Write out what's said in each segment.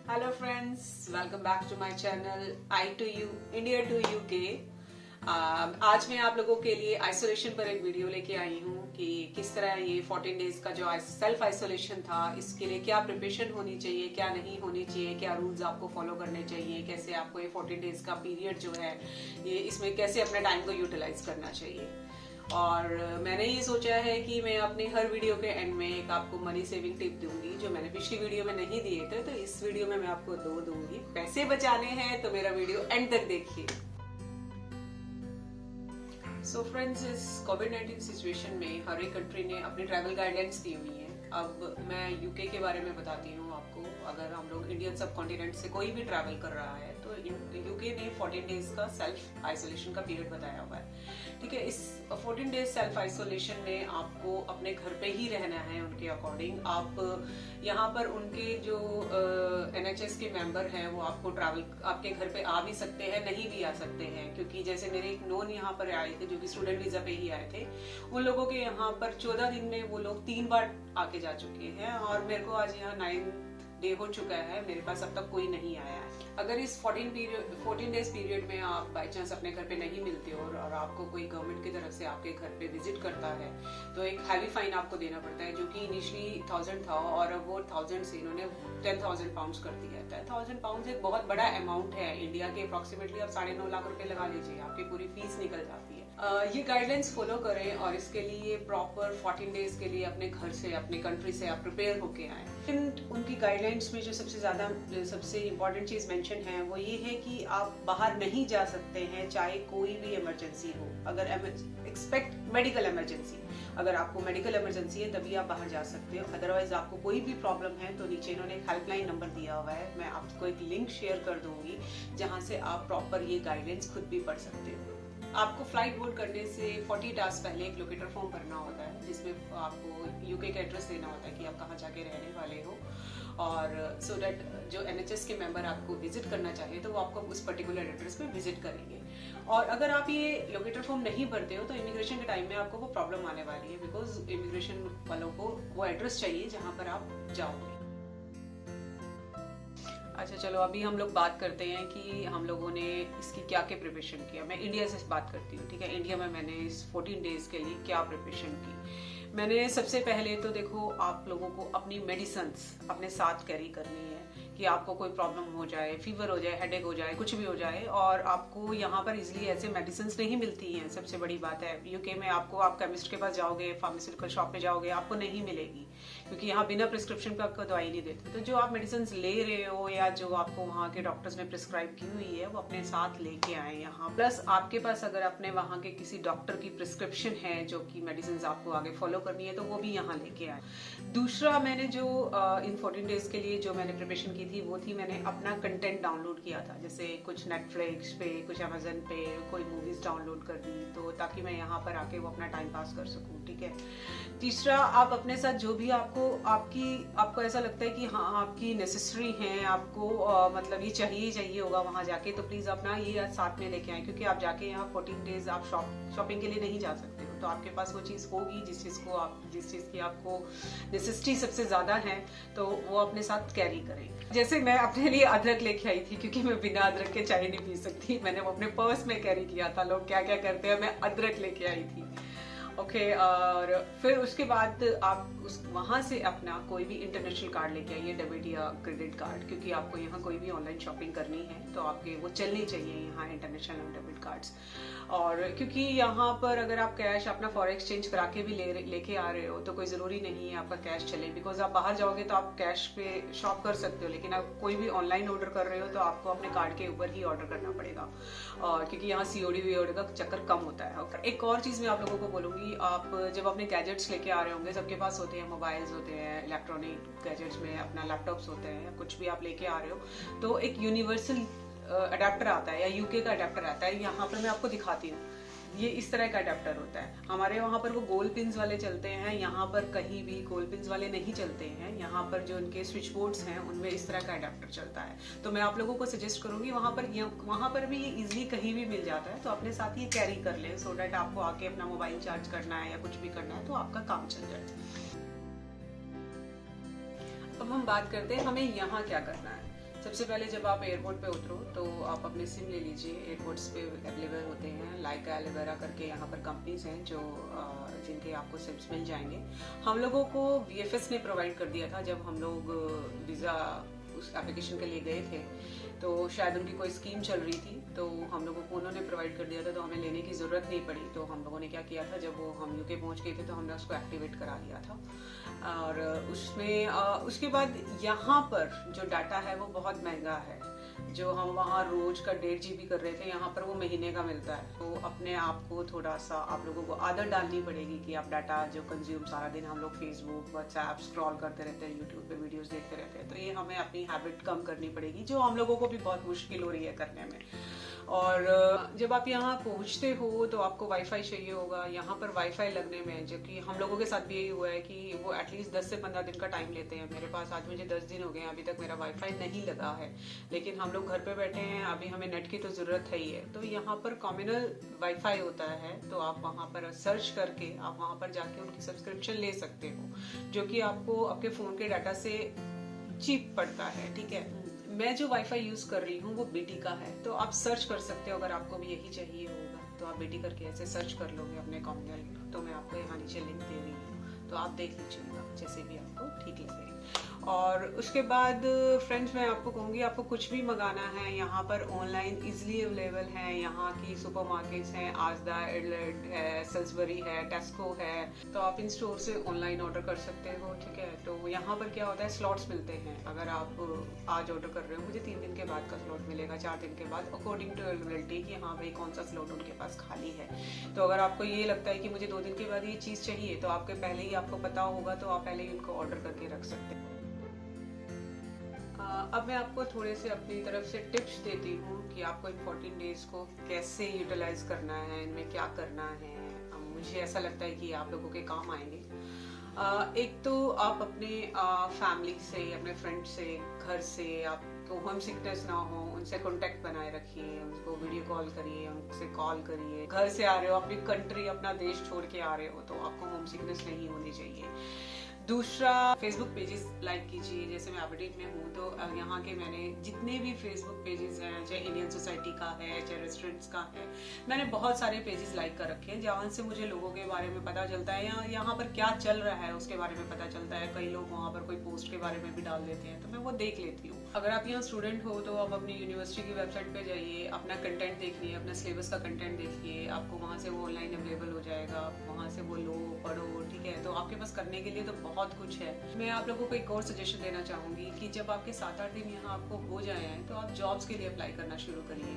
Hello friends, welcome back to my channel I to you India to UK. आज मैं आप लोगों के लिए आइसोलेशन पर एक वीडियो लेके आई हूँ कि किस तरह ये 14 डेज का जो सेल्फ आइसोलेशन था, इसके लिए क्या प्रिपरेशन होनी चाहिए, क्या नहीं होनी चाहिए, क्या रूल्स आपको फॉलो करने चाहिए, कैसे आपको ये 14 डेज का पीरियड जो है ये इसमें कैसे अपने टाइम को यूटिलाइज करना चाहिए। और मैंने ये सोचा है कि मैं अपने हर वीडियो के एंड में एक आपको मनी सेविंग टिप दूंगी जो मैंने पिछली वीडियो में नहीं दिए थे, तो इस वीडियो में मैं आपको दो दूंगी। पैसे बचाने हैं तो मेरा वीडियो एंड तक देखिए। सो फ्रेंड्स, इस कोविड-19 सिचुएशन में हर एक कंट्री ने अपनी ट्रैवल गाइडलाइंस दी हुई है। अब मैं यूके के बारे में बताती हूँ आपको। अगर हम लोग इंडियन सब कॉन्टिनेंट से कोई भी ट्रैवल कर रहा है तो यूके ने 14 डेज का सेल्फ आइसोलेशन का पीरियड बताया हुआ है। ठीक है, इस 14 डेज सेल्फ आइसोलेशन में आपको अपने घर पे ही रहना है उनके अकॉर्डिंग। आप यहाँ पर उनके जो NHS के मेंबर हैं वो आपको ट्रैवल आपके घर पे आ भी सकते हैं, नहीं भी आ सकते हैं, क्योंकि जैसे मेरे एक नोन यहाँ पर आए थे जो कि स्टूडेंट वीजा पे ही आए थे। उन लोगों के यहाँ पर 14 दिन में वो लोग 3 बार आके जा चुके हैं और मेरे को आज यहाँ 9 डे हो चुका है, मेरे पास अब तक कोई नहीं आया है। अगर इस 14 डेज पीरियड में आप बाई चांस अपने घर पे नहीं मिलते हो और आपको कोई गवर्नमेंट की तरफ से आपके घर पे विजिट करता है तो एक हैवी फाइन आपको देना पड़ता है, जो कि इनिशियली 1000 था और अब वो 1000 से इन्होंने 10,000 पाउंड कर दिया है। 10,000 पाउंड एक बहुत बड़ा अमाउंट है, इंडिया के अप्रोक्सीमेटली आप 9.5 लाख रुपए लगा लीजिए, आपकी पूरी फीस निकल जाती है। ये गाइडलाइंस फॉलो करें और इसके लिए प्रॉपर 14 डेज के लिए अपने घर से, अपने कंट्री से आप प्रिपेयर होके आए। उनकी गाइडलाइंस में जो सबसे इम्पोर्टेंट चीज मेंशन है वो ये है कि आप बाहर नहीं जा सकते हैं चाहे कोई भी इमरजेंसी हो। अगर एक्सपेक्ट मेडिकल इमरजेंसी, अगर आपको मेडिकल इमरजेंसी है तभी आप बाहर जा सकते हो। अदरवाइज आपको कोई भी प्रॉब्लम है तो नीचे इन्होंने एक हेल्पलाइन नंबर दिया हुआ है, मैं आपको एक लिंक शेयर कर दूंगी जहां से आप प्रॉपर ये गाइडलाइंस खुद भी पढ़ सकते हो। आपको फ्लाइट बोर्ड करने से 40 टास्क पहले एक लोकेटर फॉर्म भरना होता है जिसमें आपको यूके का एड्रेस देना होता है कि आप कहाँ जाके रहने वाले हो, और सो दैट जो NHS के मेंबर आपको विजिट करना चाहे तो वो आपको उस पर्टिकुलर एड्रेस पे विजिट करेंगे। और अगर आप ये लोकेटर फॉर्म नहीं भरते हो तो इमिग्रेशन के टाइम में आपको वो प्रॉब्लम आने वाली है, बिकॉज इमिग्रेशन वालों को वो एड्रेस चाहिए जहाँ पर आप जाओगे। अच्छा चलो, अभी हम लोग बात करते हैं कि हम लोगों ने इसकी क्या क्या प्रिपरेशन किया। मैं इंडिया से बात करती हूँ, ठीक है। इंडिया में मैंने इस 14 डेज के लिए क्या प्रिपरेशन की। मैंने सबसे पहले तो देखो, आप लोगों को अपनी मेडिसिन्स अपने साथ कैरी करनी है कि आपको कोई प्रॉब्लम हो जाए, फीवर हो जाए, हेडेक हो जाए, कुछ भी हो जाए, और आपको यहाँ पर इजीली ऐसे मेडिसिन्स नहीं मिलती हैं। सबसे बड़ी बात है, यूके में आपको, आप केमिस्ट के पास जाओगे, फार्मास्यूटिकल शॉप में जाओगे, आपको नहीं मिलेगी, क्योंकि यहाँ बिना प्रिस्क्रिप्शन पे आपको दवाई नहीं देते। तो जो आप मेडिसिन ले रहे हो या जो आपको वहाँ के डॉक्टर्स ने प्रिस्क्राइब की हुई है वो अपने साथ लेके आए यहाँ। प्लस आपके पास अगर अपने वहाँ के किसी डॉक्टर की प्रिस्क्रिप्शन है जो कि मेडिसिन आपको आगे फॉलो करनी है तो वो भी यहाँ लेके आए। दूसरा, मैंने जो इन 14 डेज के लिए जो मैंने प्रिपरेशन की थी वो थी, मैंने अपना कंटेंट डाउनलोड किया था, जैसे कुछ नेटफ्लिक्स पे, कुछ अमेजन पे कोई मूवीज डाउनलोड कर दी, तो ताकि मैं यहाँ पर आके वो अपना टाइम पास कर सकूँ, ठीक है। तीसरा, आप अपने साथ जो भी आपको ऐसा लगता है कि हाँ आपकी नेसेसरी है, आपको मतलब ये चाहिए होगा वहाँ जाके, तो प्लीज अपना ये साथ में लेके आए, क्योंकि आप जाके यहाँ 14 डेज आप शॉपिंग के लिए नहीं जा सकते हो, तो आपके पास वो चीज़ होगी जिस चीज़ की आपको नेसेसिटी सबसे ज़्यादा है, तो वो अपने साथ कैरी करें। जैसे मैं अपने लिए अदरक लेके आई थी, क्योंकि मैं बिना अदरक के चाय नहीं पी सकती, मैंने वो अपने पर्स में कैरी किया था। लोग क्या क्या करते हैं, मैं अदरक लेके आई थी, ओके। और फिर उसके बाद आप वहाँ से अपना कोई भी इंटरनेशनल कार्ड लेके आइए, डेबिट या क्रेडिट कार्ड, क्योंकि आपको यहाँ कोई भी ऑनलाइन शॉपिंग करनी है तो आपके वो चलनी चाहिए यहाँ इंटरनेशनल और डेबिट कार्ड्स। और क्योंकि यहाँ पर अगर आप कैश अपना फॉरेन एक्सचेंज करा के भी लेके आ रहे हो तो कोई ज़रूरी नहीं है आपका कैश चले, बिकॉज आप बाहर जाओगे तो आप कैश पे शॉप कर सकते हो, लेकिन आप कोई भी ऑनलाइन ऑर्डर कर रहे हो तो आपको अपने कार्ड के ऊपर ही ऑर्डर करना पड़ेगा, और क्योंकि यहाँ COD वीओडी का चक्कर कम होता है। और एक और चीज़ मैं आप लोगों को बोलूँगी, आप जब अपने गैजेट्स लेके आ रहे होंगे, सबके पास होते हैं, मोबाइल्स होते हैं, इलेक्ट्रॉनिक गैजेट्स में अपना लैपटॉप्स होते हैं, कुछ भी आप लेके आ रहे हो, तो एक यूनिवर्सल अडेप्टर आता है या यूके का अडेप्टर आता है। यहाँ पर मैं आपको दिखाती हूँ, ये इस तरह का अडेप्टर होता है। हमारे वहाँ पर वो गोल पिन्स वाले चलते हैं, यहाँ पर कहीं भी गोल पिन्स वाले नहीं चलते हैं। यहाँ पर जो उनके स्विच बोर्ड्स हैं उनमें इस तरह का अडेप्टर चलता है। तो मैं आप लोगों को सजेस्ट करूँगी, वहाँ पर भी ये इजीली कहीं भी मिल जाता है, तो अपने साथ ये कैरी कर लें, सो डैट आपको आके अपना मोबाइल चार्ज करना है या कुछ भी करना है तो आपका काम चल जाए। अब हम बात करते हैं हमें यहाँ क्या करना है। सबसे पहले जब आप एयरपोर्ट पे उतरो तो आप अपने सिम ले लीजिए। एयरपोर्ट्स पे अवेलेबल होते हैं, लाइका एलोवेरा करके यहाँ पर कंपनीज हैं जो जिनके आपको सिम्स मिल जाएंगे। हम लोगों को VFS ने प्रोवाइड कर दिया था जब हम लोग वीज़ा उस एप्लीकेशन के लिए गए थे, तो शायद उनकी कोई स्कीम चल रही थी तो हम लोगों को उन्होंने प्रोवाइड कर दिया था, तो हमें लेने की ज़रूरत नहीं पड़ी। तो हम लोगों ने क्या किया था, जब वो हम UK पहुँच गए थे तो हमने उसको एक्टिवेट करा लिया था। और उसमें उसके बाद यहाँ पर जो डाटा है वो बहुत महंगा है। जो हम वहाँ रोज का 1.5 GB कर रहे थे, यहाँ पर वो महीने का मिलता है। तो अपने आप को थोड़ा सा आप लोगों को आदत डालनी पड़ेगी कि आप डाटा जो कंज्यूम सारा दिन हम लोग फेसबुक व्हाट्सएप स्क्रॉल करते रहते हैं, यूट्यूब पे वीडियोस देखते रहते हैं, तो ये हमें अपनी हैबिट कम करनी पड़ेगी, जो हम लोगों को भी बहुत मुश्किल हो रही है करने में। और जब आप यहाँ पहुँचते हो तो आपको वाईफाई चाहिए होगा। यहाँ पर वाईफाई लगने में, जो कि हम लोगों के साथ भी यही हुआ है कि वो एटलीस्ट 10 से 15 दिन का टाइम लेते हैं। मेरे पास आज मुझे 10 दिन हो गए, अभी तक मेरा वाईफाई नहीं लगा है, लेकिन हम लोग घर पे बैठे हैं, अभी हमें नेट की तो ज़रूरत है ही है। तो यहाँ पर कम्युनल वाईफाई होता है, तो आप वहाँ पर सर्च करके आप वहाँ पर जाके उनकी सब्सक्रिप्शन ले सकते हो, जो कि आपको आपके फ़ोन के डाटा से चीप पड़ता है। ठीक है, मैं जो वाईफाई यूज कर रही हूँ वो BT का है, तो आप सर्च कर सकते हो। अगर आपको भी यही चाहिए होगा तो आप BT करके ऐसे सर्च कर लोगे अपने कम्युनल। तो मैं आपको यहाँ नीचे लिंक दे रही हूँ, तो आप देख लीजिएगा जैसे भी आपको ठीक लगे। और उसके बाद फ्रेंड्स, मैं आपको कहूँगी, आपको कुछ भी मंगाना है यहाँ पर ऑनलाइन इजीली अवेलेबल है। यहाँ की सुपरमार्केट्स हैं, आजदा, एडलेट है, सल्सबरी है, टेस्को है, तो आप इन स्टोर से ऑनलाइन ऑर्डर कर सकते हो। ठीक है, तो यहाँ पर क्या होता है, स्लॉट्स मिलते हैं। अगर आप आज ऑर्डर कर रहे हो, मुझे 3 दिन के बाद का स्लॉट मिलेगा, 4 दिन के बाद, अकॉर्डिंग टू अवेलेबिलिटी कि हाँ भाई कौन सा स्लॉट उनके पास खाली है। तो अगर आपको ये लगता है कि मुझे 2 दिन के बाद ये चीज़ चाहिए, तो आपके पहले ही आपको पता होगा, तो आप पहले ही उनको ऑर्डर करके रख सकते हैं। अब मैं आपको थोड़े से अपनी तरफ से टिप्स देती हूँ कि आपको इन 14 डेज को कैसे यूटिलाइज करना है, इनमें क्या करना है। मुझे ऐसा लगता है कि आप लोगों के काम आएंगे। एक तो आप अपने फैमिली से, अपने फ्रेंड से, घर से आपको होम सिकनेस ना हो, उनसे कांटेक्ट बनाए रखिए, उनको वीडियो कॉल करिए, उनसे कॉल करिए। घर से आ रहे हो, अपनी कंट्री, अपना देश छोड़ के आ रहे हो, तो आपको होम सिकनेस नहीं होनी चाहिए। दूसरा, फेसबुक पेजेस लाइक कीजिए। जैसे मैं एबरडीन में हूँ, तो यहाँ के मैंने जितने भी फेसबुक पेजेस हैं, चाहे इंडियन सोसाइटी का है, चाहे रेस्टोरेंट्स का है, मैंने बहुत सारे पेजेस लाइक कर रखे हैं, जहाँ से मुझे लोगों के बारे में पता चलता है, या यहाँ पर क्या चल रहा है उसके बारे में पता चलता है। कई लोग वहाँ पर कोई पोस्ट के बारे में भी डाल देते हैं, तो मैं वो देख लेती हूँ। अगर आप यहाँ स्टूडेंट हो तो आप अपनी यूनिवर्सिटी की वेबसाइट पे जाइए, अपना कंटेंट देखिए, अपना सिलेबस का कंटेंट देखिए, आपको वहाँ से वो ऑनलाइन अवेलेबल हो जाएगा, वहाँ से वो लो, पढ़ो। ठीक है, तो आपके पास करने के लिए तो बहुत कुछ है। मैं आप लोगों को एक और सजेशन देना चाहूँगी कि जब आपके 7-8 दिन यहाँ आपको हो जाए हैं, तो आप जॉब्स के लिए अप्लाई करना शुरू करिए।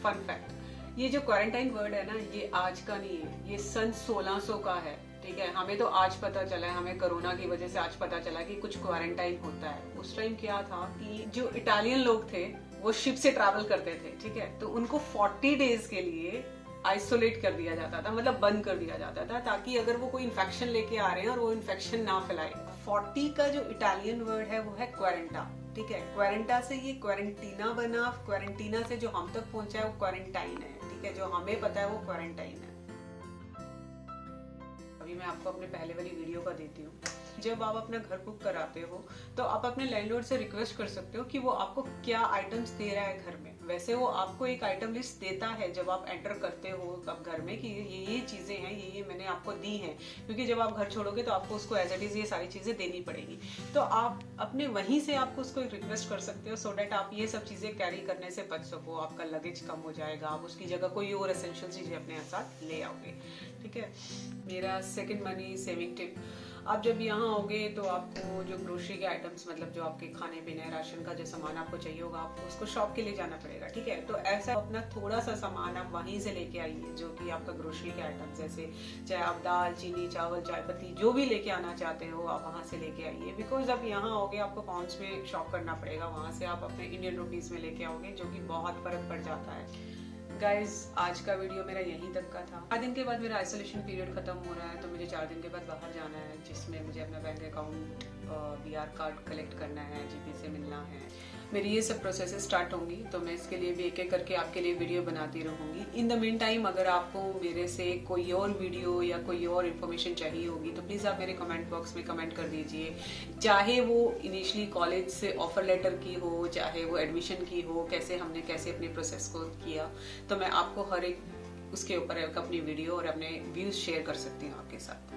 फन फैक्ट, ये जो क्वारंटाइन वर्ड है ना, ये आज का नहीं है, ये सन 1600 का है। ठीक है, हमें तो आज पता चला है, हमें कोरोना की वजह से आज पता चला कि कुछ क्वारंटाइन होता है। उस टाइम क्या था कि जो इटालियन लोग थे वो शिप से ट्रैवल करते थे। ठीक है, तो उनको 40 डेज के लिए आइसोलेट कर दिया जाता था, मतलब बंद कर दिया जाता था, ताकि अगर वो कोई इन्फेक्शन लेके आ रहे हैं और वो इन्फेक्शन ना फैलाए। 40 का जो इटालियन वर्ड है वो है क्वारंटा। ठीक है, क्वारंटा से ये क्वारंटीना बना, क्वारंटीना से जो हम तक पहुंचा है वो क्वारंटाइन है। ठीक है, जो हमें पता है वो क्वारंटाइन है। अभी मैं आपको अपने पहले वाली वीडियो का देती हूँ। जब आप अपना घर बुक कराते हो तो आप अपने लैंडलॉर्ड से रिक्वेस्ट कर सकते हो कि वो आपको क्या आइटम्स दे रहा है घर में। वैसे वो आपको एक आइटम लिस्ट देता है जब आप एंटर करते हो अब घर में कि ये चीज़ें हैं, ये मैंने आपको दी हैं, क्योंकि जब आप घर छोड़ोगे तो आपको उसको एज इट इज़ ये सारी चीज़ें देनी पड़ेगी। तो आप अपने वहीं से आपको उसको एक रिक्वेस्ट कर सकते हो, सो डैट आप ये सब चीज़ें कैरी करने से बच सको, आपका लगेज कम हो जाएगा, आप उसकी जगह कोई और एसेंशियल चीज़ें अपने साथ ले आओगे। ठीक है, मेरा सेकेंड मनी सेविंग टिप, आप जब यहाँ आओगे तो आपको जो ग्रोसरी के आइटम्स, मतलब जो आपके खाने पीने राशन का जो सामान आपको चाहिए होगा, आपको उसको शॉप के लिए जाना पड़ेगा। ठीक है, तो ऐसा अपना थोड़ा सा सामान आप वहीं से लेके आइए, जो कि आपका ग्रोसरी के आइटम्स, जैसे चाहे आप दाल, चीनी, चावल, चाय पत्ती जो भी लेके आना चाहते हो आप वहाँ से लेके आइए। बिकॉज अब यहाँ आओगे आपको पाउंड्स में शॉप करना पड़ेगा, वहाँ से आप अपने इंडियन रुपीज़ में लेके आओगे, जो कि बहुत फर्क पड़ जाता है। गाइज, आज का वीडियो मेरा यहीं तक का था। 4 दिन के बाद मेरा आइसोलेशन पीरियड खत्म हो रहा है, तो मुझे 4 दिन के बाद बाहर जाना है, जिसमें मुझे अपना bank account VR card collect करना है, GP से मिलना है, मेरी ये सब प्रोसेस स्टार्ट होंगी। तो मैं इसके लिए भी एक एक करके आपके लिए वीडियो बनाती रहूँगी। इन द मीन टाइम अगर आपको मेरे से कोई और वीडियो या कोई और इन्फॉर्मेशन चाहिए होगी तो प्लीज़ आप मेरे कमेंट बॉक्स में कमेंट कर दीजिए। चाहे वो इनिशियली कॉलेज से ऑफर लेटर की हो, चाहे वो एडमिशन की हो, कैसे अपने प्रोसेस को किया, तो मैं आपको हर एक उसके ऊपर अपनी वीडियो और अपने व्यूज़ शेयर कर सकती हूँ आपके साथ।